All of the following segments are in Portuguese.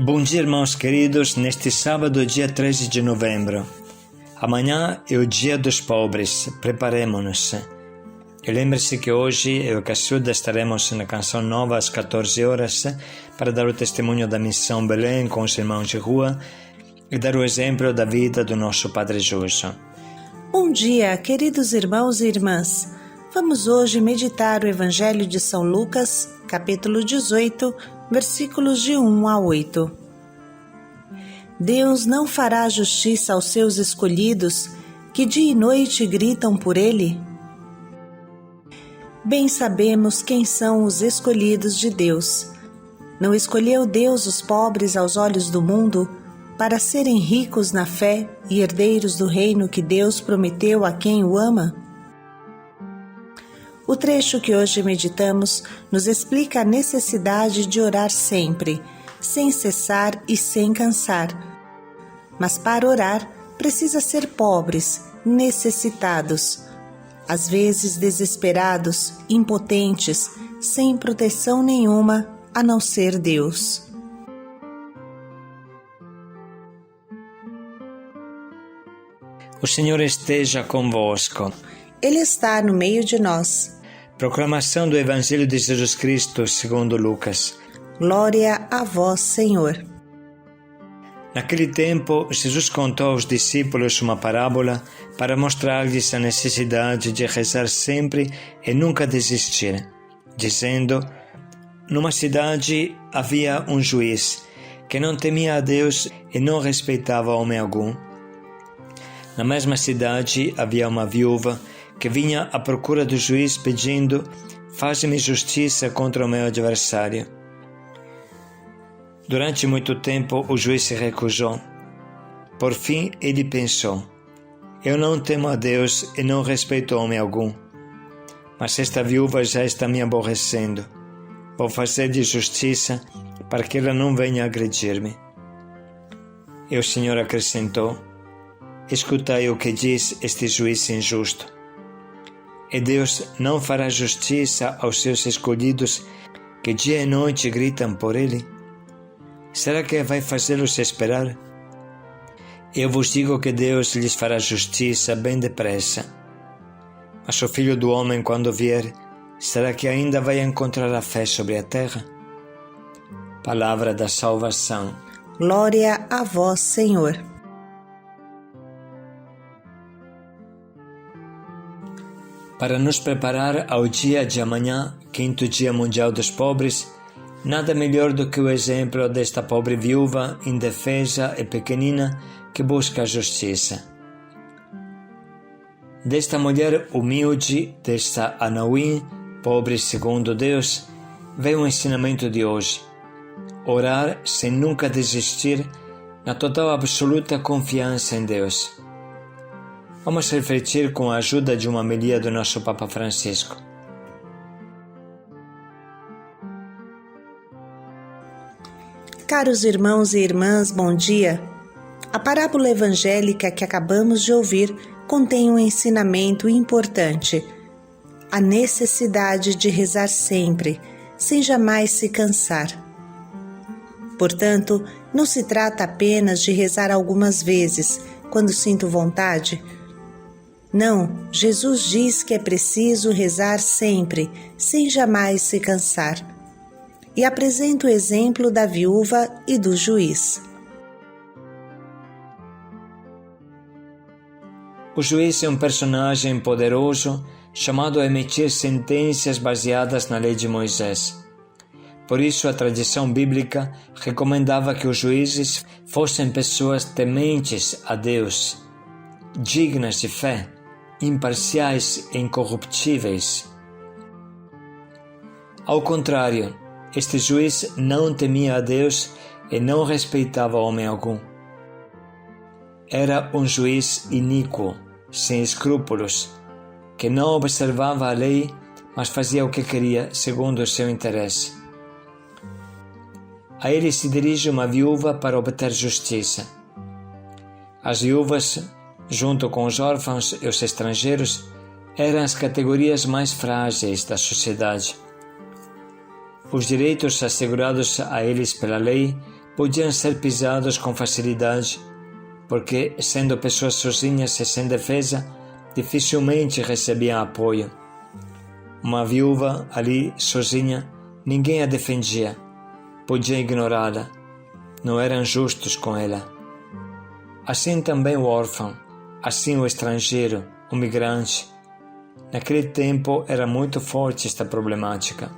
Bom dia, irmãos queridos, neste sábado, dia 13 de novembro. Amanhã é o dia dos pobres, preparemos-nos. E lembre-se que hoje, eu e Cassuda, estaremos na Canção Nova às 14 horas para dar o testemunho da missão Belém com os irmãos de rua e dar o exemplo da vida do nosso Padre Justo. Bom dia, queridos irmãos e irmãs. Vamos hoje meditar o Evangelho de São Lucas, capítulo 18, versículos de 1 a 8. Deus não fará justiça aos seus escolhidos, que dia e noite gritam por Ele? Bem sabemos quem são os escolhidos de Deus. Não escolheu Deus os pobres aos olhos do mundo, para serem ricos na fé e herdeiros do reino que Deus prometeu a quem o ama? O trecho que hoje meditamos nos explica a necessidade de orar sempre, sem cessar e sem cansar. Mas para orar, precisa ser pobres, necessitados, às vezes desesperados, impotentes, sem proteção nenhuma a não ser Deus. O Senhor esteja convosco. Ele está no meio de nós. Proclamação do Evangelho de Jesus Cristo segundo Lucas. Glória a vós, Senhor. Naquele tempo, Jesus contou aos discípulos uma parábola para mostrar-lhes a necessidade de rezar sempre e nunca desistir, dizendo: numa cidade havia um juiz que não temia a Deus e não respeitava homem algum. Na mesma cidade havia uma viúva que vinha à procura do juiz pedindo: faz-me justiça contra o meu adversário. Durante muito tempo o juiz se recusou. Por fim ele pensou: eu não temo a Deus e não respeito homem algum, mas esta viúva já está me aborrecendo. Vou fazer-lhe justiça para que ela não venha agredir-me. E o Senhor acrescentou: escutai o que diz este juiz injusto. E Deus não fará justiça aos seus escolhidos que dia e noite gritam por Ele? Será que vai fazê-los esperar? Eu vos digo que Deus lhes fará justiça bem depressa. Mas o Filho do Homem, quando vier, será que ainda vai encontrar a fé sobre a terra? Palavra da salvação. Glória a vós, Senhor. Para nos preparar ao dia de amanhã, quinto Dia Mundial dos Pobres, nada melhor do que o exemplo desta pobre viúva, indefesa e pequenina, que busca a justiça. Desta mulher humilde, desta Anauim, pobre segundo Deus, vem o ensinamento de hoje: orar sem nunca desistir, na total absoluta confiança em Deus. Vamos refletir com a ajuda de uma homilia do nosso Papa Francisco. Caros irmãos e irmãs, bom dia. A parábola evangélica que acabamos de ouvir contém um ensinamento importante: a necessidade de rezar sempre, sem jamais se cansar. Portanto, não se trata apenas de rezar algumas vezes, quando sinto vontade. Não, Jesus diz que é preciso rezar sempre, sem jamais se cansar. E apresenta o exemplo da viúva e do juiz. O juiz é um personagem poderoso chamado a emitir sentenças baseadas na lei de Moisés. Por isso, a tradição bíblica recomendava que os juízes fossem pessoas tementes a Deus, dignas de fé, imparciais e incorruptíveis. Ao contrário, este juiz não temia a Deus e não respeitava homem algum. Era um juiz iníquo, sem escrúpulos, que não observava a lei, mas fazia o que queria segundo o seu interesse. A ele se dirige uma viúva para obter justiça. As viúvas, junto com os órfãos e os estrangeiros, eram as categorias mais frágeis da sociedade. Os direitos assegurados a eles pela lei podiam ser pisados com facilidade, porque, sendo pessoas sozinhas e sem defesa, dificilmente recebiam apoio. Uma viúva ali sozinha, ninguém a defendia, podia ignorá-la, não eram justos com ela. Assim também o órfão, assim o estrangeiro, o migrante. Naquele tempo era muito forte esta problemática.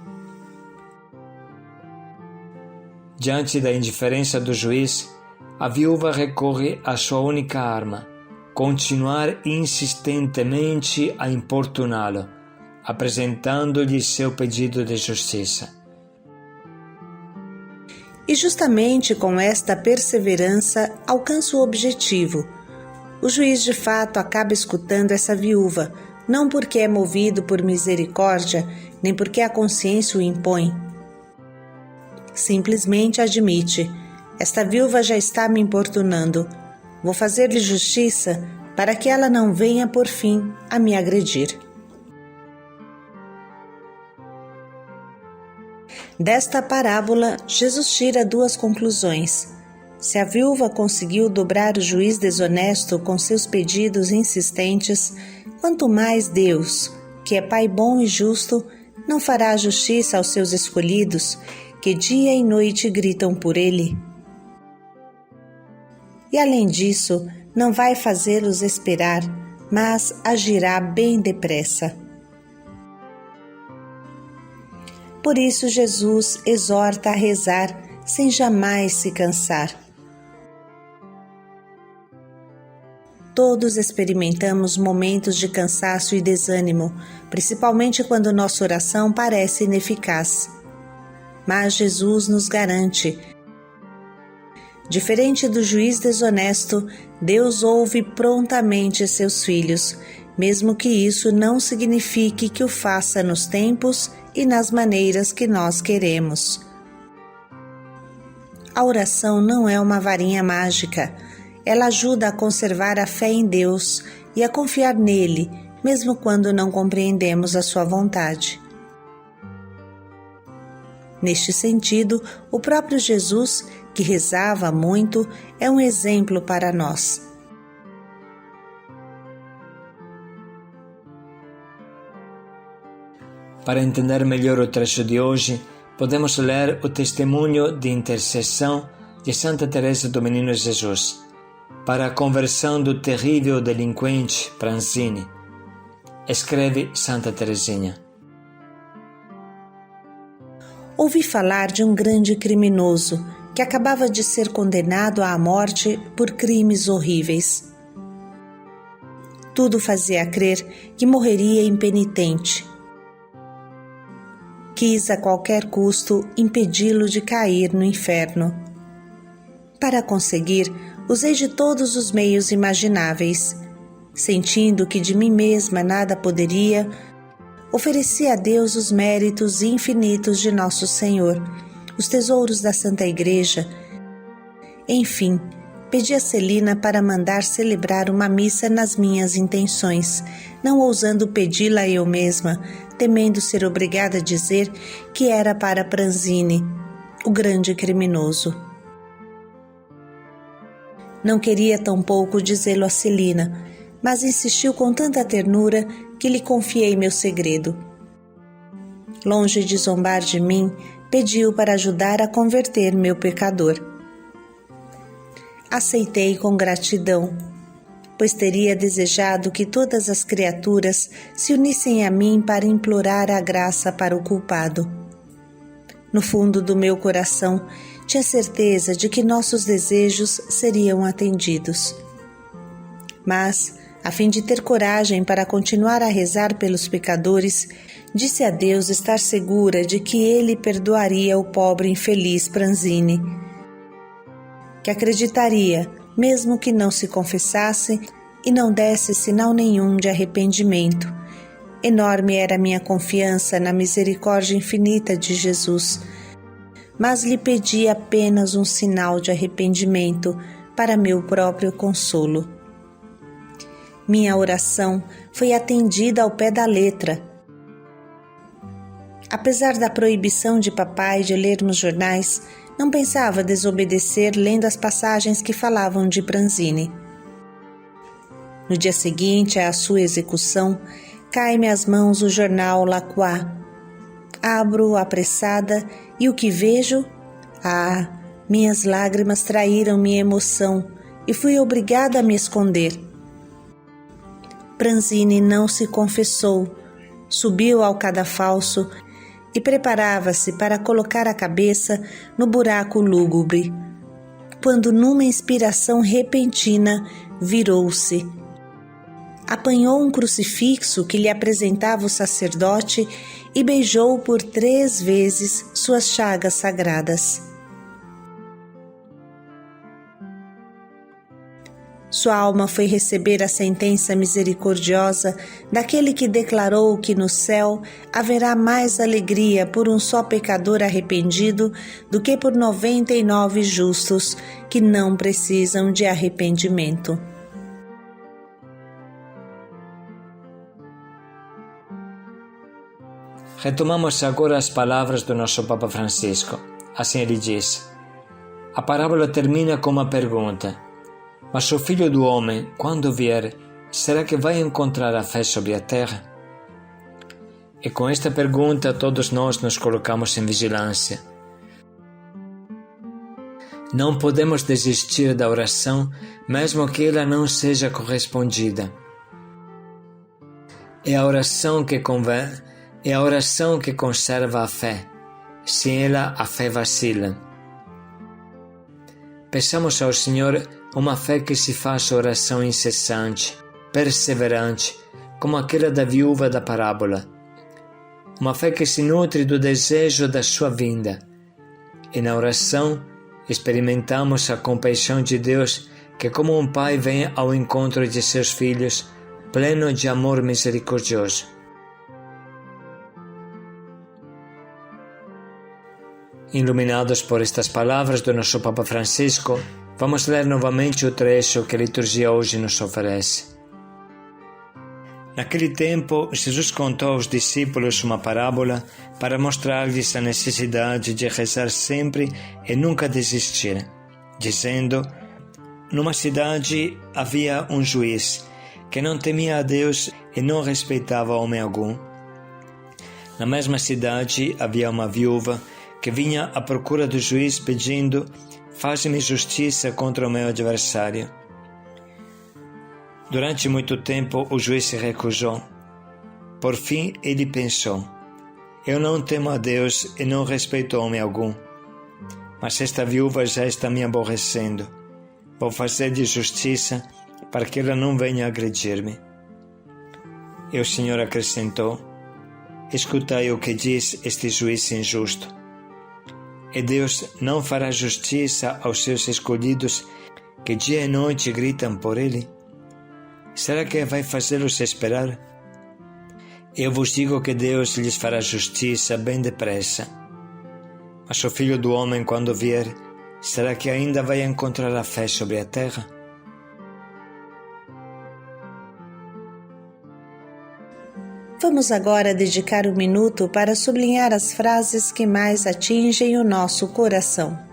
Diante da indiferença do juiz, a viúva recorre à sua única arma, continuar insistentemente a importuná-lo, apresentando-lhe seu pedido de justiça. E justamente com esta perseverança alcança o objetivo. O juiz de fato acaba escutando essa viúva, não porque é movido por misericórdia, nem porque a consciência o impõe. Simplesmente admite: esta viúva já está me importunando, vou fazer-lhe justiça para que ela não venha por fim a me agredir. Desta parábola, Jesus tira duas conclusões. Se a viúva conseguiu dobrar o juiz desonesto com seus pedidos insistentes, quanto mais Deus, que é Pai bom e justo, não fará justiça aos seus escolhidos, que dia e noite gritam por Ele. E além disso, não vai fazê-los esperar, mas agirá bem depressa. Por isso Jesus exorta a rezar sem jamais se cansar. Todos experimentamos momentos de cansaço e desânimo, principalmente quando nossa oração parece ineficaz. Mas Jesus nos garante: diferente do juiz desonesto, Deus ouve prontamente seus filhos, mesmo que isso não signifique que o faça nos tempos e nas maneiras que nós queremos. A oração não é uma varinha mágica. Ela ajuda a conservar a fé em Deus e a confiar nele, mesmo quando não compreendemos a sua vontade. Neste sentido, o próprio Jesus, que rezava muito, é um exemplo para nós. Para entender melhor o trecho de hoje, podemos ler o testemunho de intercessão de Santa Teresa do Menino Jesus para a conversão do terrível delinquente Pranzini. Escreve Santa Teresinha: Ouvi falar de um grande criminoso que acabava de ser condenado à morte por crimes horríveis. Tudo fazia crer que morreria impenitente. Quis a qualquer custo impedi-lo de cair no inferno. Para conseguir, usei de todos os meios imagináveis. Sentindo que de mim mesma nada poderia, ofereci a Deus os méritos infinitos de Nosso Senhor, os tesouros da Santa Igreja. Enfim, pedi a Celina para mandar celebrar uma missa nas minhas intenções, não ousando pedi-la eu mesma, temendo ser obrigada a dizer que era para Pranzini, o grande criminoso. Não queria tampouco dizê-lo a Celina, mas insistiu com tanta ternura que lhe confiei meu segredo. Longe de zombar de mim, pediu para ajudar a converter meu pecador. Aceitei com gratidão, pois teria desejado que todas as criaturas se unissem a mim para implorar a graça para o culpado. No fundo do meu coração, tinha certeza de que nossos desejos seriam atendidos. Mas, a fim de ter coragem para continuar a rezar pelos pecadores, disse a Deus estar segura de que Ele perdoaria o pobre infeliz Pranzini, que acreditaria, mesmo que não se confessasse e não desse sinal nenhum de arrependimento. Enorme era minha confiança na misericórdia infinita de Jesus, mas lhe pedi apenas um sinal de arrependimento para meu próprio consolo. Minha oração foi atendida ao pé da letra. Apesar da proibição de papai de lermos jornais, Não pensava desobedecer lendo as passagens que falavam de Pranzini. No dia seguinte à sua execução, cai-me às mãos o jornal La Croix. Abro apressada e o que vejo? Minhas lágrimas traíram minha emoção e fui obrigada a me esconder. Pranzini não se confessou, subiu ao cadafalso e preparava-se para colocar a cabeça no buraco lúgubre, quando numa inspiração repentina virou-se. Apanhou um crucifixo que lhe apresentava o sacerdote e beijou por 3 vezes suas chagas sagradas. Sua alma foi receber a sentença misericordiosa daquele que declarou que no céu haverá mais alegria por um só pecador arrependido do que por 99 justos que não precisam de arrependimento. Retomamos agora as palavras do nosso Papa Francisco. Assim ele diz: a parábola termina com uma pergunta: mas o Filho do Homem, quando vier, será que vai encontrar a fé sobre a terra? E com esta pergunta todos nós nos colocamos em vigilância. Não podemos desistir da oração, mesmo que ela não seja correspondida. É a oração que conserva a fé. Sem ela, a fé vacila. Peçamos ao Senhor uma fé que se faz oração incessante, perseverante, como aquela da viúva da parábola. Uma fé que se nutre do desejo da sua vinda. E na oração experimentamos a compaixão de Deus que, como um pai, vem ao encontro de seus filhos, pleno de amor misericordioso. Iluminados por estas palavras do nosso Papa Francisco, vamos ler novamente o trecho que a liturgia hoje nos oferece. Naquele tempo, Jesus contou aos discípulos uma parábola para mostrar-lhes a necessidade de rezar sempre e nunca desistir, dizendo: numa cidade havia um juiz que não temia a Deus e não respeitava homem algum. Na mesma cidade havia uma viúva que vinha à procura do juiz pedindo: faz-me justiça contra o meu adversário. Durante muito tempo o juiz se recusou. Por fim ele pensou: eu não temo a Deus e não respeito homem algum, mas esta viúva já está me aborrecendo. Vou fazer-lhe justiça para que ela não venha agredir-me. E o Senhor acrescentou: escutai o que diz este juiz injusto. E Deus não fará justiça aos seus escolhidos que dia e noite gritam por Ele? Será que vai fazê-los esperar? Eu vos digo que Deus lhes fará justiça bem depressa. Mas o Filho do Homem, quando vier, será que ainda vai encontrar a fé sobre a terra? Vamos agora dedicar um minuto para sublinhar as frases que mais atingem o nosso coração.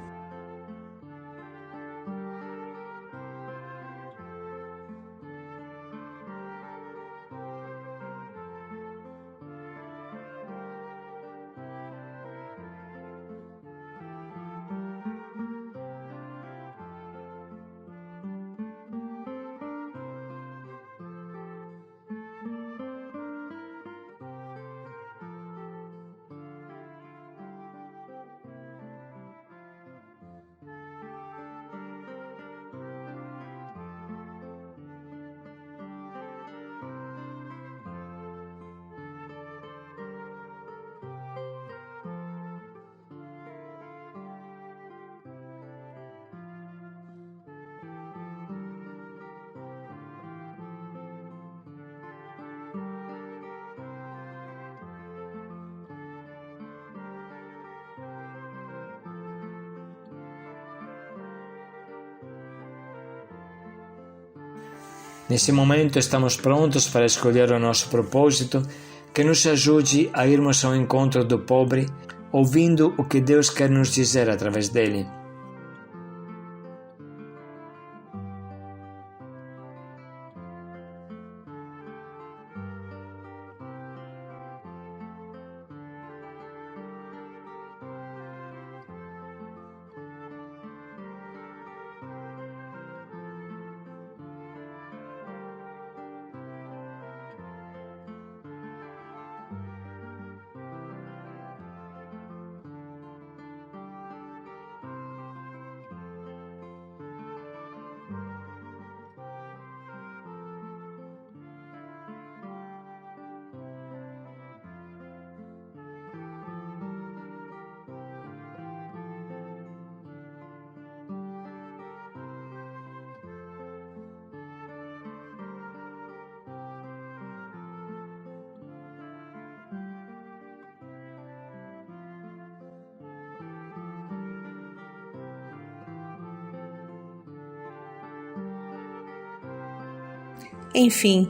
Nesse momento estamos prontos para escolher o nosso propósito que nos ajude a irmos ao encontro do pobre, ouvindo o que Deus quer nos dizer através dele. Enfim,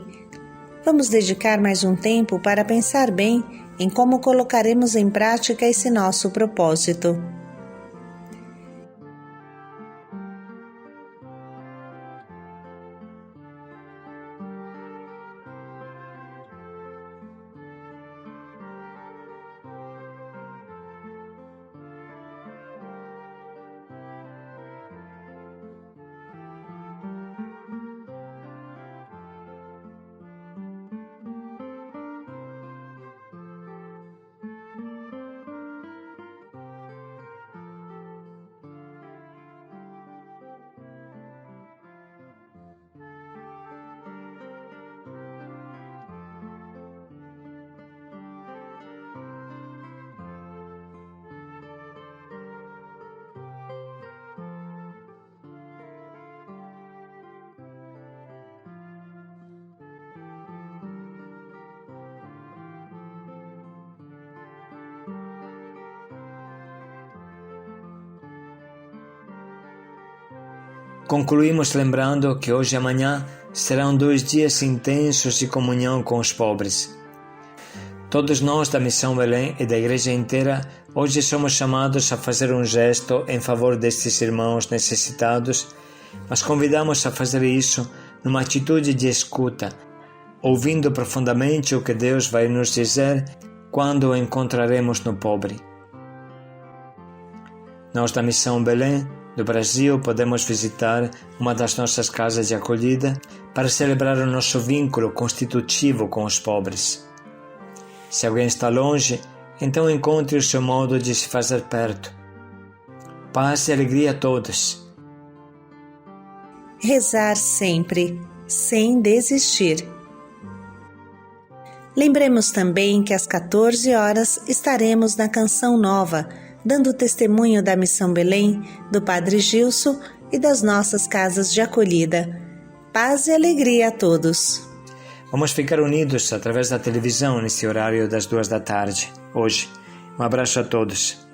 vamos dedicar mais um tempo para pensar bem em como colocaremos em prática esse nosso propósito. Concluímos lembrando que hoje e amanhã serão 2 dias intensos de comunhão com os pobres. Todos nós da Missão Belém e da Igreja inteira hoje somos chamados a fazer um gesto em favor destes irmãos necessitados, mas convidamos a fazer isso numa atitude de escuta, ouvindo profundamente o que Deus vai nos dizer quando o encontraremos no pobre. Nós da Missão Belém do Brasil podemos visitar uma das nossas casas de acolhida para celebrar o nosso vínculo constitutivo com os pobres. Se alguém está longe, então encontre o seu modo de se fazer perto. Paz e alegria a todos. Rezar sempre, sem desistir. Lembremos também que às 14 horas estaremos na Canção Nova, dando testemunho da Missão Belém, do Padre Gilson e das nossas casas de acolhida. Paz e alegria a todos. Vamos ficar unidos através da televisão nesse horário das 2 da tarde, hoje. Um abraço a todos.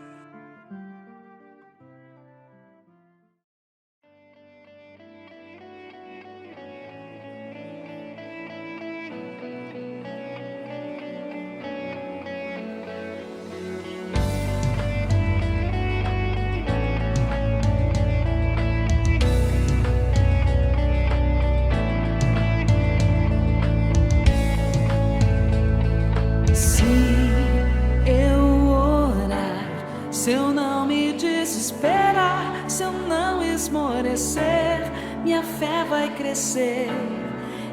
Se eu não me desesperar, se eu não esmorecer, minha fé vai crescer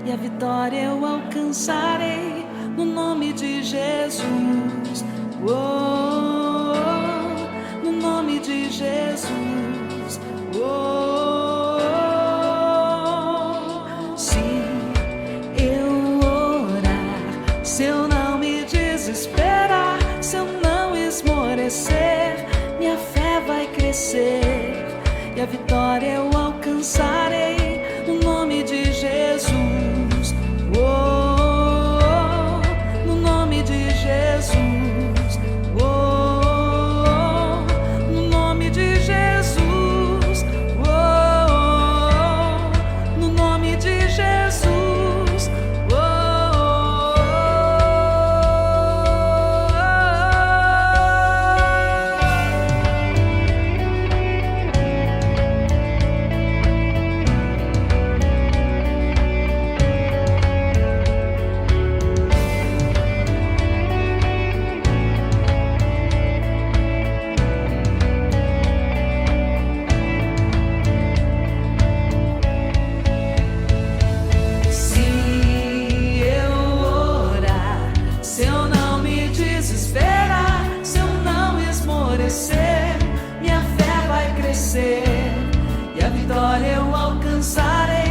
e a vitória eu alcançarei no nome de Jesus. Oh, no nome de Jesus. Oh, se eu orar, se eu não me desesperar, se eu não esmorecer, minha fé vai crescer e a vitória eu alcançarei no nome de Jesus. Oh, no nome de Jesus. Oh, no nome de Jesus. Oh, no nome de Jesus. Oh, e a vitória eu alcançarei.